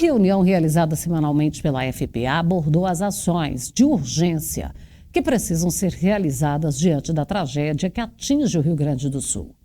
reunião realizada semanalmente pela FPA abordou as ações de urgência que precisam ser realizadas diante da tragédia que atinge o Rio Grande do Sul.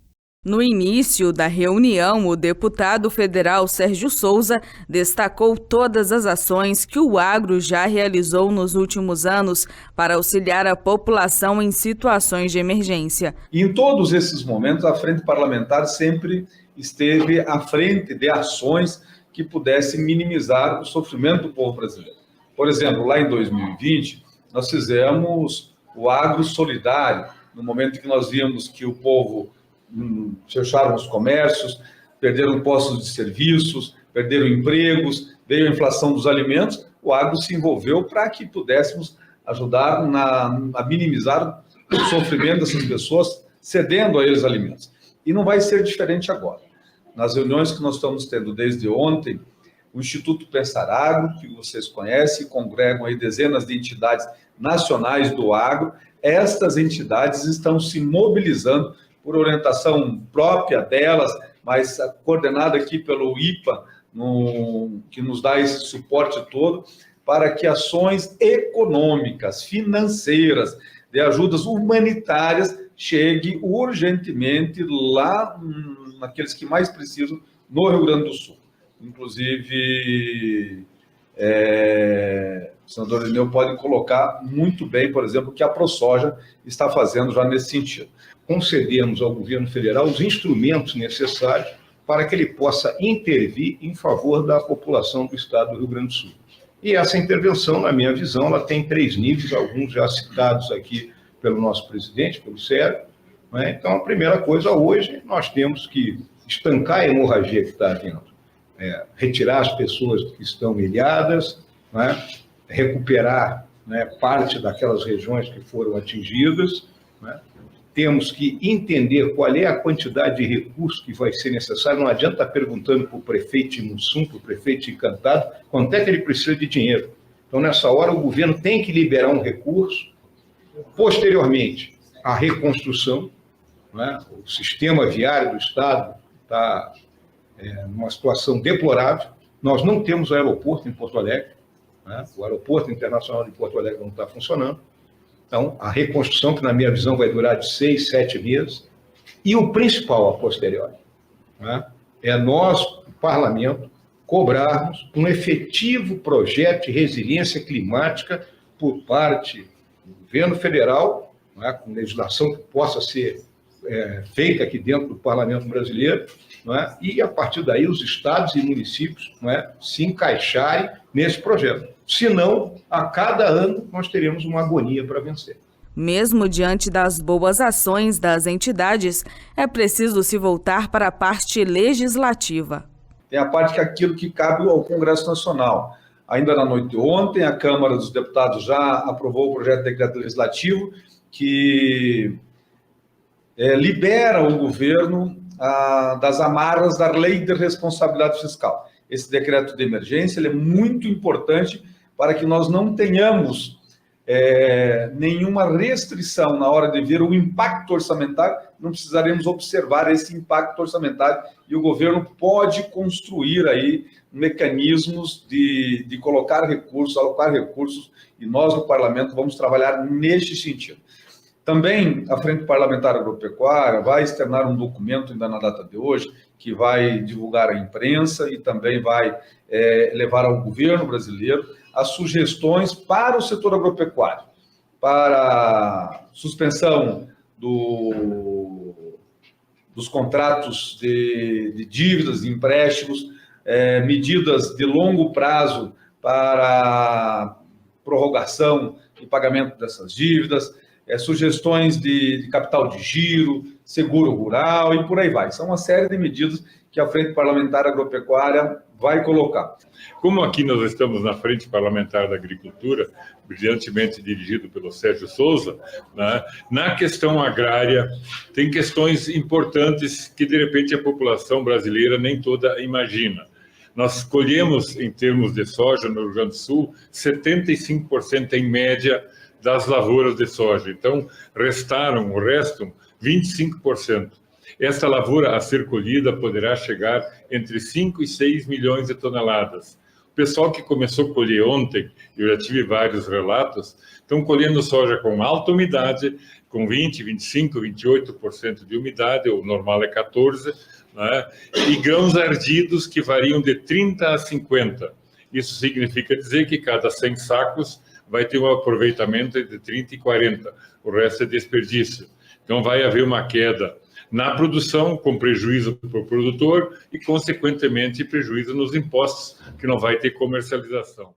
No início da reunião, o deputado federal Sérgio Souza destacou todas as ações que o agro já realizou nos últimos anos para auxiliar a população em situações de emergência. E em todos esses momentos, a Frente Parlamentar sempre esteve à frente de ações que pudessem minimizar o sofrimento do povo brasileiro. Por exemplo, lá em 2020, nós fizemos o agro solidário, no momento em que nós vimos que o povo fecharam os comércios, perderam postos de serviços, perderam empregos, veio a inflação dos alimentos, o agro se envolveu para que pudéssemos ajudar a minimizar o sofrimento dessas pessoas, cedendo a eles alimentos. E não vai ser diferente agora. Nas reuniões que nós estamos tendo desde ontem, o Instituto Pensar Agro, que vocês conhecem, congregam aí dezenas de entidades nacionais do agro, estas entidades estão se mobilizando por orientação própria delas, mas coordenada aqui pelo IPA, que nos dá esse suporte todo, para que ações econômicas, financeiras, de ajudas humanitárias, cheguem urgentemente lá naqueles que mais precisam no Rio Grande do Sul. Inclusive, o senador Irineu pode colocar muito bem, por exemplo, o que a ProSoja está fazendo já nesse sentido. Concedemos ao governo federal os instrumentos necessários para que ele possa intervir em favor da população do estado do Rio Grande do Sul. E essa intervenção, na minha visão, ela tem 3 níveis, alguns já citados aqui pelo nosso presidente, pelo Sérgio. Né? Então, a primeira coisa hoje, nós temos que estancar a hemorragia que está havendo, retirar as pessoas que estão ilhadas, né? Recuperar, né, parte daquelas regiões que foram atingidas, né? Temos que entender qual é a quantidade de recursos que vai ser necessário. Não adianta estar perguntando para o prefeito de Mussum, para o prefeito de Encantado, quanto é que ele precisa de dinheiro. Então, nessa hora, o governo tem que liberar um recurso. Posteriormente, a reconstrução, né? O sistema viário do estado está numa situação deplorável. Nós não temos aeroporto em Porto Alegre, né? O aeroporto internacional de Porto Alegre não está funcionando. Então, a reconstrução, que na minha visão vai durar de 6, 7 meses, e o principal a posteriori, né? É nós, o parlamento, cobrarmos um efetivo projeto de resiliência climática por parte do governo federal, né? Com legislação que possa ser feita aqui dentro do parlamento brasileiro, né? E, a partir daí, os estados e municípios, né, se encaixarem nesse projeto. Senão, a cada ano, nós teremos uma agonia para vencer. Mesmo diante das boas ações das entidades, é preciso se voltar para a parte legislativa. Tem a parte que é aquilo que cabe ao Congresso Nacional. Ainda na noite de ontem, a Câmara dos Deputados já aprovou o projeto de decreto legislativo que libera o governo das amarras da Lei de Responsabilidade Fiscal. Esse decreto de emergência ele é muito importante para que nós não tenhamos nenhuma restrição na hora de ver o impacto orçamentário, não precisaremos observar esse impacto orçamentário e o governo pode construir aí mecanismos de colocar recursos, alocar recursos, e nós no parlamento vamos trabalhar neste sentido. Também a Frente Parlamentar Agropecuária vai externar um documento ainda na data de hoje, que vai divulgar à imprensa e também vai levar ao governo brasileiro as sugestões para o setor agropecuário, para suspensão dos contratos de dívidas, de empréstimos, medidas de longo prazo para prorrogação e pagamento dessas dívidas, sugestões de capital de giro, seguro rural e por aí vai. São uma série de medidas que a Frente Parlamentar Agropecuária vai colocar. Como aqui nós estamos na Frente Parlamentar da Agricultura, brilhantemente dirigido pelo Sérgio Souza, né, na questão agrária, tem questões importantes que, de repente, a população brasileira nem toda imagina. Nós colhemos, em termos de soja, no Rio Grande do Sul, 75% em média das lavouras de soja. Então, restam 25%. Esta lavoura a ser colhida poderá chegar entre 5 e 6 milhões de toneladas. pessoal que começou a colher ontem, eu já tive vários relatos, estão colhendo soja com alta umidade, com 20, 25, 28% de umidade, o normal é 14%, né? E grãos ardidos que variam de 30 a 50. Isso significa dizer que cada 100 sacos vai ter um aproveitamento entre 30 e 40, o resto é desperdício. Então vai haver uma queda na produção, com prejuízo para o produtor e, consequentemente, prejuízo nos impostos, que não vai ter comercialização.